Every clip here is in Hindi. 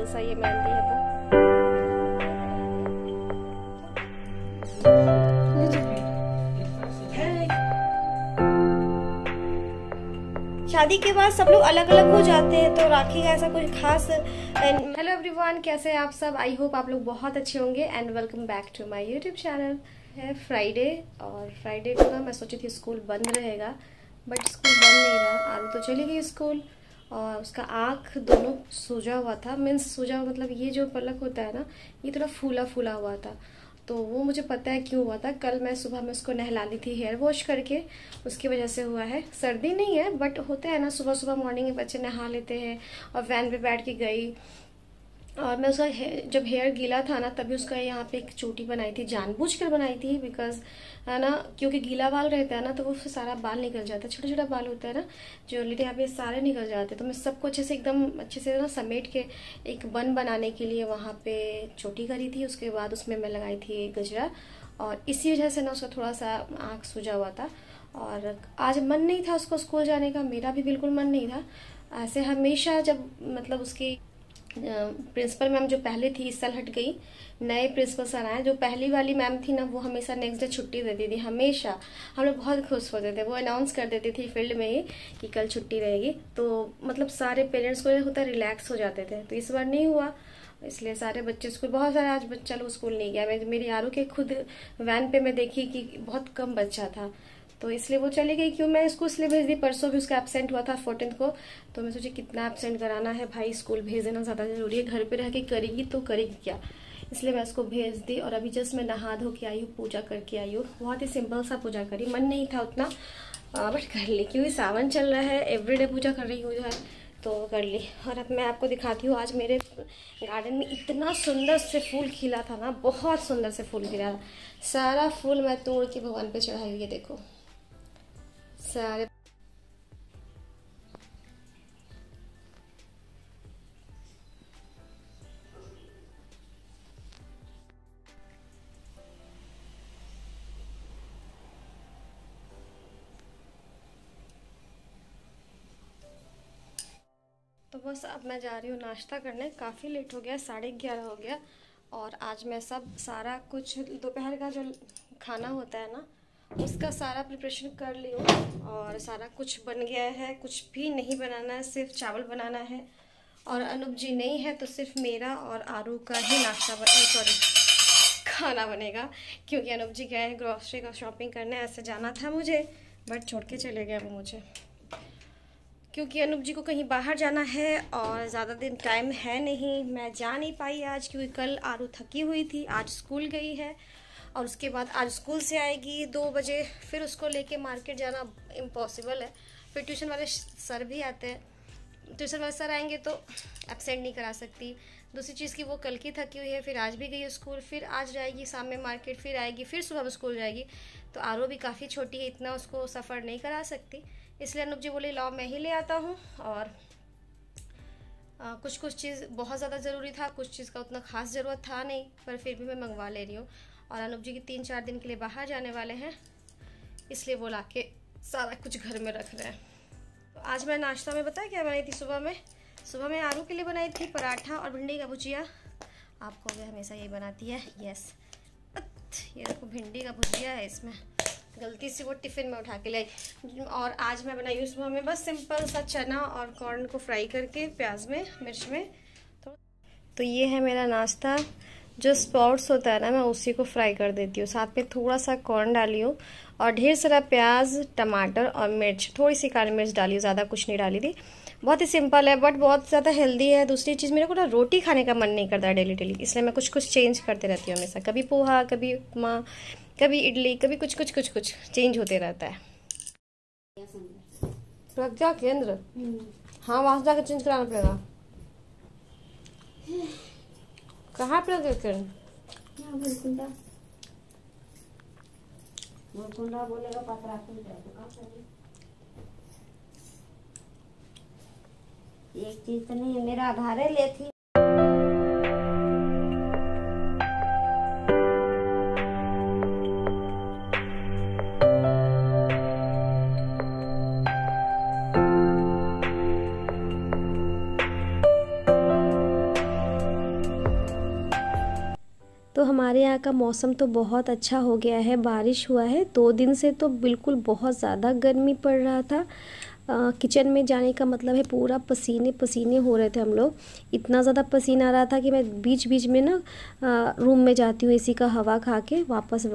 सा ये मेहंदी है वो। शादी के बाद सब लोग अलग अलग हो जाते हैं तो राखी का ऐसा कुछ खास। हेलो एवरीवन, कैसे हैं आप सब? आई होप आप लोग बहुत अच्छे होंगे and welcome back to my YouTube channel. है फ्राइडे और फ्राइडे को ना मैं सोची थी स्कूल बंद रहेगा, बट स्कूल बंद नहीं रहा। आरू तो चली गई स्कूल और उसका आँख दोनों सूजा हुआ था। मीन्स सूजा मतलब ये जो पलक होता है ना, ये थोड़ा फूला फूला हुआ था। तो वो मुझे पता है क्यों हुआ था। कल मैं सुबह में उसको नहला ली थी हेयर वॉश करके, उसकी वजह से हुआ है। सर्दी नहीं है बट होता है ना, सुबह सुबह मॉर्निंग में बच्चे नहा लेते हैं। और वैन पे बैठ के गई और मैं उसका जब हेयर गीला था ना तभी उसका यहाँ पे एक चोटी बनाई थी, जानबूझकर बनाई थी। बिकॉज है ना, क्योंकि गीला बाल रहता है ना तो वो सारा बाल निकल जाता है। छोटा छोटा बाल होता है ना जो ऑलरेडी यहाँ पे सारे निकल जाते हैं। तो मैं सबको अच्छे से एकदम अच्छे से ना समेट के एक बन बनाने के लिए वहाँ पे चोटी करी थी। उसके बाद उसमें मैं लगाई थी गजरा और इसी वजह से ना उसका थोड़ा सा आँख सूजा हुआ था। और आज मन नहीं था उसको स्कूल जाने का, मेरा भी बिल्कुल मन नहीं था। ऐसे हमेशा जब मतलब उसकी प्रिंसिपल मैम जो पहले थी इस साल हट गई, नए प्रिंसिपल सर आए। जो पहली वाली मैम थी ना वो हमेशा नेक्स्ट डे छुट्टी देती थी। हमेशा हम लोग बहुत खुश होते थे, वो अनाउंस कर देती थी फील्ड में ही कि कल छुट्टी रहेगी। तो मतलब सारे पेरेंट्स को होता रिलैक्स हो जाते थे। तो इस बार नहीं हुआ, इसलिए सारे बच्चे स्कूल, बहुत सारे आज बच्चा लोग स्कूल नहीं गया। मेरी आरू के खुद वैन पे मैं देखी कि बहुत कम बच्चा था, तो इसलिए वो चली गई। क्यों मैं इसको इसलिए भेज दी, परसों भी उसका एब्सेंट हुआ था 14 को। तो मैं सोची कितना एब्सेंट कराना है भाई, स्कूल भेज देना ज़्यादा जरूरी है। घर पे रह के करेगी तो करेगी क्या, इसलिए मैं उसको भेज दी। और अभी जस्ट मैं नहा धो के आई हूँ, पूजा करके आई हूँ। बहुत ही सिंपल सा पूजा करी, मन नहीं था उतना बट कर ली क्योंकि सावन चल रहा है। एवरीडे पूजा कर रही हूँ जो है तो कर ली। और अब मैं आपको दिखाती हूँ, आज मेरे गार्डन में इतना सुंदर से फूल खिला था ना, बहुत सुंदर से फूल खिला था। सारा फूल मैं तोड़ के भगवान पे चढ़ाई हुई है, देखो सारे। तो बस अब मैं जा रही हूँ नाश्ता करने। काफ़ी लेट हो गया, 11:30 हो गया। और आज मैं सारा कुछ दोपहर का जो खाना होता है ना उसका सारा प्रिपरेशन कर ली हूँ और सारा कुछ बन गया है। कुछ भी नहीं बनाना है, सिर्फ चावल बनाना है। और अनूप जी नहीं है तो सिर्फ मेरा और आरू का ही खाना बनेगा, क्योंकि अनूप जी गए हैं ग्रॉसरी का शॉपिंग करने। ऐसे जाना था मुझे बट छोड़ के चले गए वो मुझे, क्योंकि अनूप जी को कहीं बाहर जाना है और ज़्यादा दिन टाइम है नहीं। मैं जा नहीं पाई आज क्योंकि कल आरू थकी हुई थी, आज स्कूल गई है। और उसके बाद आज स्कूल से आएगी 2 बजे, फिर उसको लेके मार्केट जाना इम्पॉसिबल है। फिर ट्यूशन वाले सर भी आते हैं, ट्यूशन वाले सर आएंगे तो एब्सेंट नहीं करा सकती। दूसरी चीज़ की वो कल की थकी हुई है, फिर आज भी गई है स्कूल, फिर आज जाएगी शाम में मार्केट, फिर आएगी, फिर सुबह में स्कूल जाएगी। तो आरू भी काफ़ी छोटी है, इतना उसको सफ़र नहीं करा सकती। इसलिए अनूप जी बोले लाओ मैं ही ले आता हूँ। और कुछ चीज़ बहुत ज़्यादा ज़रूरी था, कुछ चीज़ का उतना खास ज़रूरत था नहीं, पर फिर भी मैं मंगवा ले रही हूँ। और अनूप जी की 3-4 दिन के लिए बाहर जाने वाले हैं, इसलिए वो ला के सारा कुछ घर में रख रहे हैं। तो आज मैं नाश्ता में बताया क्या बनाई थी सुबह में आरू के लिए बनाई थी पराठा और भिंडी का भुजिया। आपको भी हमेशा यही बनाती है, यस। ये देखो भिंडी का भुजिया है, इसमें गलती से वो टिफ़िन में उठा के लाई। और आज मैं बनाई हूँ सुबह में बस सिंपल सा चना और कॉर्न को फ्राई करके प्याज में मिर्च में। तो ये है मेरा नाश्ता। जो स्प्राउट्स होता है ना मैं उसी को फ्राई कर देती हूँ, साथ में थोड़ा सा कॉर्न डाली हूँ और ढेर सारा प्याज, टमाटर और मिर्च, थोड़ी सी काली मिर्च डाली हूँ, ज़्यादा कुछ नहीं डाली थी। बहुत ही सिंपल है बट बहुत ज़्यादा हेल्दी है। दूसरी चीज़, मेरे को ना रोटी खाने का मन नहीं करता डेली, इसलिए मैं कुछ चेंज करते रहती हूँ हमेशा। कभी पोहा, कभी उपमा, कभी इडली, कभी कुछ चेंज होते रहता है। प्रज्ञा केंद्र, हाँ वहाँ जाकर चेंज कराना पड़ेगा। कहाँ प्रज्ञा केंद्र? बोलेगा पता। एक चीज तो नहीं है, मेरा आधार ले थी। तो हमारे यहाँ का मौसम तो बहुत अच्छा हो गया है, बारिश हुआ है 2 दिन से। तो बिल्कुल बहुत ज़्यादा गर्मी पड़ रहा था। किचन में जाने का मतलब है पूरा पसीने पसीने हो रहे थे हम लोग। इतना ज़्यादा पसीना आ रहा था कि मैं बीच बीच में ना रूम में जाती हूँ एसी का हवा खा के वापस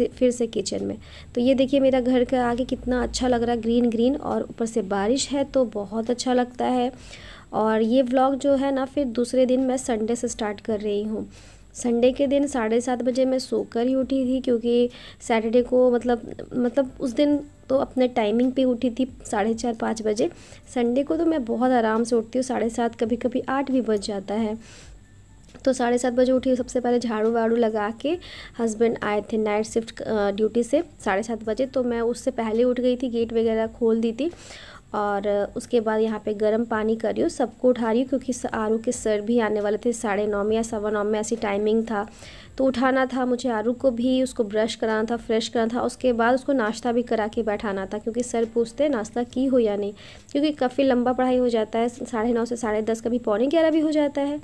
फिर से किचन में। तो ये देखिए मेरा घर के आगे कितना अच्छा लग रहा है, ग्रीन ग्रीन, और ऊपर से बारिश है तो बहुत अच्छा लगता है। और ये व्लॉग जो है ना फिर दूसरे दिन मैं संडे से स्टार्ट कर रही हूँ। संडे के दिन 7:30 बजे मैं सोकर ही उठी थी, क्योंकि सैटरडे को मतलब उस दिन तो अपने टाइमिंग पे उठी थी 4:30-5 बजे। संडे को तो मैं बहुत आराम से उठती हूँ, 7:30 कभी कभी 8 भी बज जाता है। तो 7:30 बजे उठी। सबसे पहले झाड़ू वाड़ू लगा के हस्बैंड आए थे नाइट शिफ्ट ड्यूटी से 7:30 बजे, तो मैं उससे पहले उठ गई थी, गेट वगैरह खोल दी थी। और उसके बाद यहाँ पे गर्म पानी कर रही हूँ, सबको उठा रही हूँ, क्योंकि आरू के सर भी आने वाले थे 9:30 या 9:15 में, ऐसी टाइमिंग था। तो उठाना था मुझे आरू को भी, उसको ब्रश कराना था, फ्रेश कराना था, उसके बाद उसको नाश्ता भी करा के बैठाना था, क्योंकि सर पूछते हैं नाश्ता की हो या नहीं, क्योंकि काफ़ी लंबा पढ़ाई हो जाता है, 9:30 से 10:30, कभी 11:45 भी हो जाता है।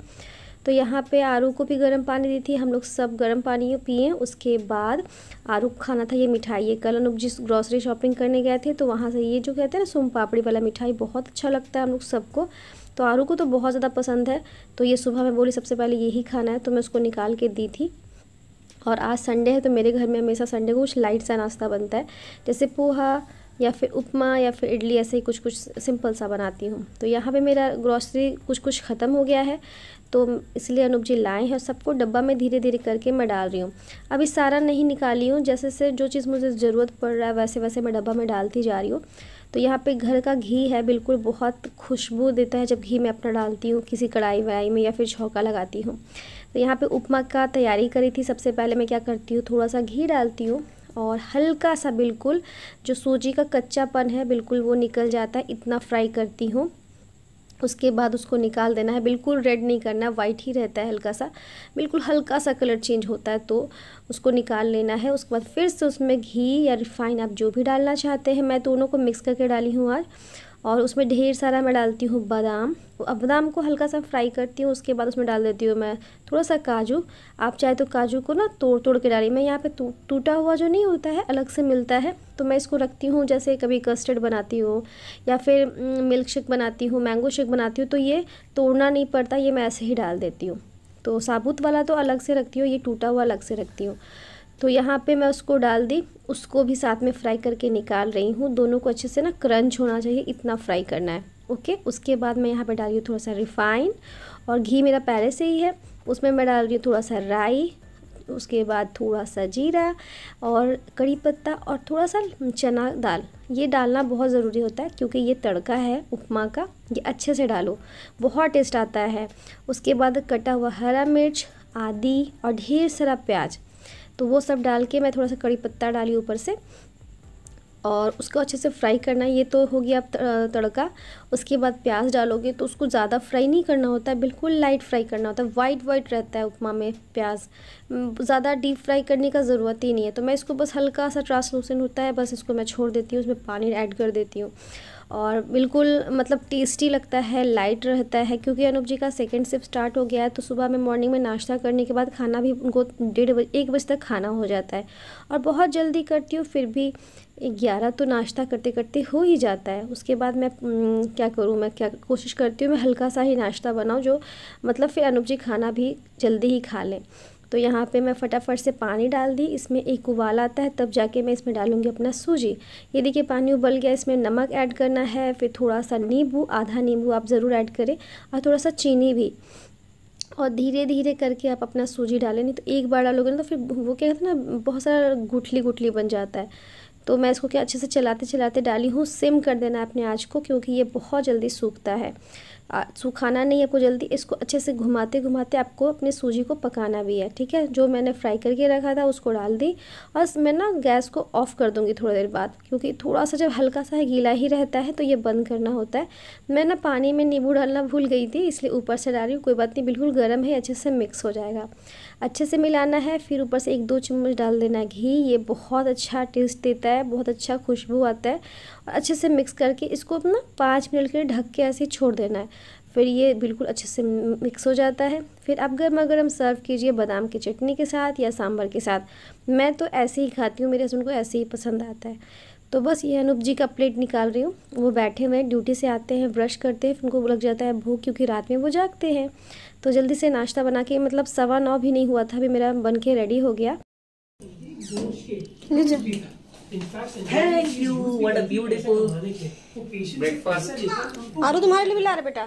तो यहाँ पे आरू को भी गर्म पानी दी थी, हम लोग सब गर्म पानी पिए। उसके बाद आरू को खाना था ये मिठाई। ये कल अनुप जिस ग्रॉसरी शॉपिंग करने गए थे, तो वहाँ से ये जो कहते हैं ना सोम पापड़ी वाला मिठाई, बहुत अच्छा लगता है हम लोग सबको। तो आरू को तो बहुत ज़्यादा पसंद है। तो ये सुबह मैं बोली सबसे पहले यही खाना है, तो मैं उसको निकाल के दी थी। और आज संडे है तो मेरे घर में हमेशा संडे को कुछ लाइट सा नाश्ता बनता है, जैसे पोहा या फिर उपमा या फिर इडली, ऐसे ही कुछ कुछ सिंपल सा बनाती हूँ। तो यहाँ पे मेरा ग्रॉसरी कुछ ख़त्म हो गया है, तो इसलिए अनुप जी लाए हैं। सबको डब्बा में धीरे धीरे करके मैं डाल रही हूँ। अभी सारा नहीं निकाली हूँ, जैसे से जो चीज़ मुझे ज़रूरत पड़ रहा है वैसे वैसे मैं डब्बा में डालती जा रही हूँ। तो यहाँ पे घर का घी है, बिल्कुल बहुत खुशबू देता है जब घी मैं अपना डालती हूँ किसी कढ़ाई वढ़ाई में या फिर छौंका लगाती हूँ। तो यहाँ पे उपमा का तैयारी करी थी। सबसे पहले मैं क्या करती हूँ, थोड़ा सा घी डालती हूँ और हल्का सा, बिल्कुल जो सूजी का कच्चापन है बिल्कुल वो निकल जाता है, इतना फ्राई करती हूँ। उसके बाद उसको निकाल देना है, बिल्कुल रेड नहीं करना, वाइट ही रहता है हल्का सा, बिल्कुल हल्का सा कलर चेंज होता है, तो उसको निकाल लेना है। उसके बाद फिर से उसमें घी या रिफाइन आप जो भी डालना चाहते हैं, मैं दोनों को मिक्स करके डाली हूँ आज। और उसमें ढेर सारा मैं डालती हूँ बादाम। अब बादाम को हल्का सा फ्राई करती हूँ, उसके बाद उसमें डाल देती हूँ मैं थोड़ा सा काजू। आप चाहे तो काजू को ना तोड़ तोड़ के डालिए, मैं यहाँ पे टूटा हुआ जो नहीं होता है अलग से मिलता है, तो मैं इसको रखती हूँ। जैसे कभी कस्टर्ड बनाती हूँ या फिर मिल्क शेक बनाती हूँ, मैंगो शेक बनाती हूँ, तो ये तोड़ना नहीं पड़ता, ये मैं ऐसे ही डाल देती हूँ। तो साबुत वाला तो अलग से रखती हूँ, ये टूटा हुआ अलग से रखती हूँ। तो यहाँ पे मैं उसको डाल दी, उसको भी साथ में फ्राई करके निकाल रही हूँ। दोनों को अच्छे से ना क्रंच होना चाहिए, इतना फ्राई करना है। ओके, उसके बाद मैं यहाँ पे डाल रही हूँ थोड़ा सा रिफाइन, और घी मेरा पहले से ही है, उसमें मैं डाल रही हूँ थोड़ा सा राई, उसके बाद थोड़ा सा जीरा और कड़ी पत्ता और थोड़ा सा चना दाल। ये डालना बहुत ज़रूरी होता है, क्योंकि ये तड़का है उपमा का, ये अच्छे से डालो, बहुत टेस्ट आता है। उसके बाद कटा हुआ हरा मिर्च, आदि और ढेर सारा प्याज, तो वो सब डाल के मैं थोड़ा सा कड़ी पत्ता डाली ऊपर से, और उसको अच्छे से फ्राई करना है। ये तो हो गया अब तड़का। उसके बाद प्याज डालोगे तो उसको ज़्यादा फ्राई नहीं करना होता है, बिल्कुल लाइट फ्राई करना होता है, वाइट वाइट रहता है उपमा में प्याज, ज़्यादा डीप फ्राई करने का ज़रूरत ही नहीं है। तो मैं इसको बस हल्का सा ट्रांसलूसेंट होता है, बस इसको मैं छोड़ देती हूँ, उसमें पानी ऐड कर देती हूँ, और बिल्कुल मतलब टेस्टी लगता है, लाइट रहता है। क्योंकि अनुप जी का सेकंड शिफ्ट स्टार्ट हो गया है, तो सुबह में मॉर्निंग में नाश्ता करने के बाद खाना भी उनको 1 बजे तक खाना हो जाता है, और बहुत जल्दी करती हूँ, फिर भी 11 तो नाश्ता करते करते हो ही जाता है। उसके बाद मैं क्या करूँ, मैं क्या कोशिश करती हूँ मैं हल्का सा ही नाश्ता बनाऊँ, जो मतलब फिर अनुप जी खाना भी जल्दी ही खा लें। तो यहाँ पे मैं फटाफट से पानी डाल दी, इसमें एक उबाल आता है तब जाके मैं इसमें डालूँगी अपना सूजी। ये देखिए पानी उबल गया, इसमें नमक ऐड करना है, फिर थोड़ा सा नींबू, आधा नींबू आप ज़रूर ऐड करें, और थोड़ा सा चीनी भी, और धीरे धीरे करके आप अपना सूजी डालें, नहीं तो एक बार डालोगे ना तो फिर वो क्या कहते हैं ना, बहुत सारा गुठली गुठली बन जाता है। तो मैं इसको क्या अच्छे से चलाते चलाते डाली हूँ। सिम कर देना है अपने आँच को, क्योंकि ये बहुत जल्दी सूखता है, सुखाना नहीं है आपको जल्दी, इसको अच्छे से घुमाते घुमाते आपको अपने सूजी को पकाना भी है। ठीक है, जो मैंने फ्राई करके रखा था उसको डाल दी, और मैं ना गैस को ऑफ़ कर दूँगी थोड़ी देर बाद, क्योंकि थोड़ा सा जब हल्का सा गीला ही रहता है तो ये बंद करना होता है। मैं ना पानी में नींबू डालना भूल गई थी, इसलिए ऊपर से डाल रही हूँ, कोई बात नहीं, बिल्कुल गर्म है, अच्छे से मिक्स हो जाएगा। अच्छे से मिलाना है, फिर ऊपर से 1-2 चम्मच डाल देना है घी, ये बहुत अच्छा टेस्ट देता है, बहुत अच्छा खुशबू आता है। और अच्छे से मिक्स करके इसको अपना 5 मिनट के लिए ढक के ऐसे ही छोड़ देना है। फिर ये बिल्कुल अच्छे से मिक्स हो जाता है। फिर आप गर्मा गर्म सर्व कीजिए बादाम की चटनी के साथ या सांभर के साथ। मैं तो ऐसे ही खाती हूँ, मेरे हस्बैंड को ऐसे ही पसंद आता है। तो बस ये अनूप जी का प्लेट निकाल रही हूँ। वो बैठे हुए ड्यूटी से आते हैं, ब्रश करते हैं, फिर उनको लग जाता है भूख, क्योंकि रात में वो जागते हैं। तो जल्दी से नाश्ता बना के, मतलब 9:15 भी नहीं हुआ था, अभी मेरा बन के रेडी हो गया। Thank you. What a beautiful breakfast. आरू तुम्हारे लिए भी ला रहे बेटा।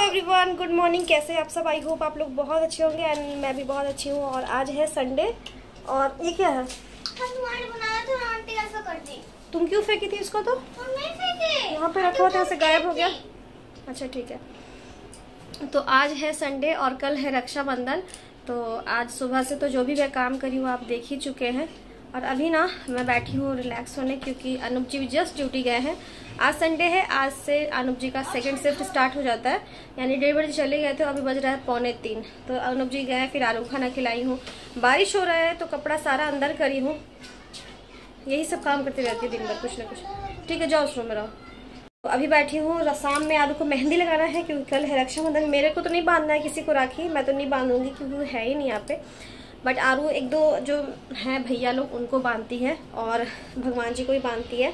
Everyone, good morning. कैसे आप सब? आई होप आप लोग बहुत अच्छे होंगे एंड मैं भी बहुत अच्छी हूँ। और आज है संडे और ये क्या है? तुम्हारे बनाया था, आंटी ऐसा कर दी। तुम क्यों फेंकी थी इसको? तो नहीं फेंके, यहाँ पे रखा हुआ था, ऐसे गायब हो गया। अच्छा ठीक है। तो आज है संडे और कल है रक्षाबंधन। तो आज सुबह से तो जो भी मैं काम करी हूँ आप देख ही चुके हैं। और अभी ना मैं बैठी हूँ रिलैक्स होने, क्योंकि अनूप जी भी जस्ट ड्यूटी गए हैं। आज संडे है, आज से अनूप जी का सेकंड शिफ्ट स्टार्ट हो जाता है, यानी 1:30 बजे चले गए थे, अभी बज रहा है 2:45। तो अनूप जी गए, फिर आलू खाना खिलाई हूँ। बारिश हो रहा है तो कपड़ा सारा अंदर करी हूँ। यही सब काम करते रहती है दिन भर कुछ ना कुछ। ठीक है, जाओ उस रूम में रहो। तो अभी बैठी हूँ, रसाम में आलू को मेहंदी लगाना है, क्योंकि कल है रक्षाबंधन। मेरे को तो नहीं बांधना है किसी को राखी, मैं तो नहीं बांधूंगी क्योंकि वो है ही नहीं यहाँ पे। बट आरू एक दो जो हैं भैया लोग उनको बांधती है और भगवान जी को भी बांधती है।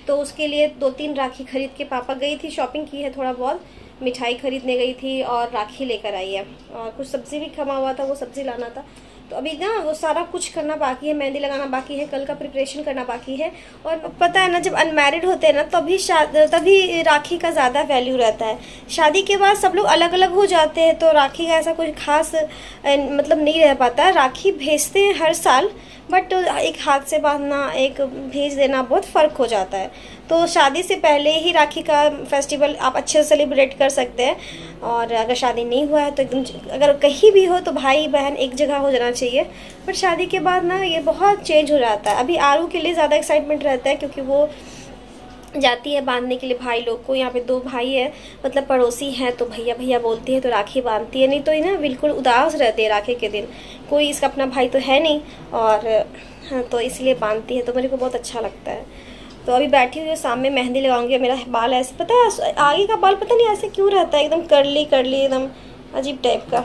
तो उसके लिए 2-3 राखी खरीद के पापा गई थी, शॉपिंग की है, थोड़ा बहुत मिठाई खरीदने गई थी और राखी लेकर आई है। और कुछ सब्जी भी खमा हुआ था, वो सब्जी लाना था। तो अभी ना वो सारा कुछ करना बाकी है, मेहंदी लगाना बाकी है, कल का प्रिपरेशन करना बाकी है। और पता है ना, जब अनमैरिड होते हैं ना तभी राखी का ज़्यादा वैल्यू रहता है। शादी के बाद सब लोग अलग अलग हो जाते हैं तो राखी का ऐसा कुछ खास मतलब नहीं रह पाता। राखी भेजते हैं हर साल, बट एक हाथ से बांधना, एक भेज देना, बहुत फ़र्क हो जाता है। तो शादी से पहले ही राखी का फेस्टिवल आप अच्छे से सेलिब्रेट कर सकते हैं। और अगर शादी नहीं हुआ है तो एकदम, अगर कहीं भी हो तो भाई बहन एक जगह हो जाना चाहिए। पर शादी के बाद ना ये बहुत चेंज हो जाता है। अभी आरू के लिए ज़्यादा एक्साइटमेंट रहता है, क्योंकि वो जाती है बांधने के लिए भाई लोग को। यहाँ पे 2 भाई है, मतलब पड़ोसी हैं, तो भैया भैया बोलती है तो राखी बांधती है। नहीं तो ना बिल्कुल उदास रहते हैं राखी के दिन, कोई इसका अपना भाई तो है नहीं, और हाँ, तो इसलिए बांधती है। तो मेरे को बहुत अच्छा लगता है। तो अभी बैठी हुई सामने मेहंदी लगाऊंगी। मेरा बाल ऐसे, पता है आगे का बाल पता नहीं ऐसे क्यों रहता है, एकदम कर्ली कर्ली, एकदम अजीब टाइप का।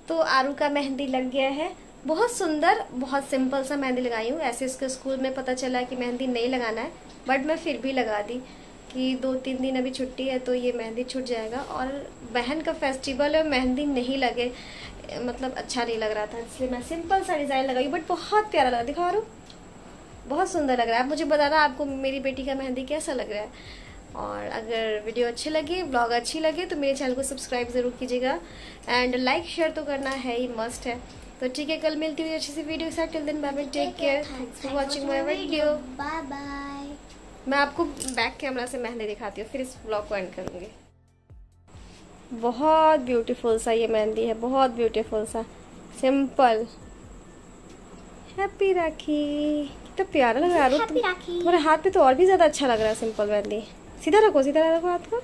तो आरू का मेहंदी लग गया है, बहुत सुंदर, बहुत सिंपल सा मेहंदी लगाई हूँ। ऐसे इसके स्कूल में पता चला कि मेहंदी नहीं लगाना है, बट मैं फिर भी लगा दी कि 2-3 दिन अभी छुट्टी है तो ये मेहंदी छूट जाएगा। और बहन का फेस्टिवल है, मेहंदी नहीं लगे मतलब अच्छा नहीं लग रहा था, इसलिए मैं सिंपल सा डिज़ाइन लगाई, बट बहुत प्यारा लगा। दिखा आरू, बहुत सुंदर लग रहा है। आप मुझे बताना आपको मेरी बेटी का मेहंदी कैसा लग रहा है। और अगर वीडियो अच्छी लगे, ब्लॉग अच्छी लगे, तो मेरे चैनल को सब्सक्राइब ज़रूर कीजिएगा, एंड लाइक शेयर तो करना है ही, मस्ट है। तो ठीक है, कल मिलती हुई अच्छी सी वीडियो के साथ। Till then bye bye, take care, thanks for watching my video, bye bye. मैं आपको बैक कैमरा से मेहंदी दिखाती हूँ, फिर इस ब्लॉग को एंड करूँगी। बहुत ब्यूटीफुल सा ये मेहंदी है, बहुत ब्यूटीफुल सा, सिंपल। हैप्पी राखी, कितना प्यारा लग रहा है। हैप्पी राखी। तुम्हारे हाथ पे तो और भी ज़्यादा अच्छा लग रहा है सिंपल मेहंदी। सीधा रखो, सीधा रखो हाथ को।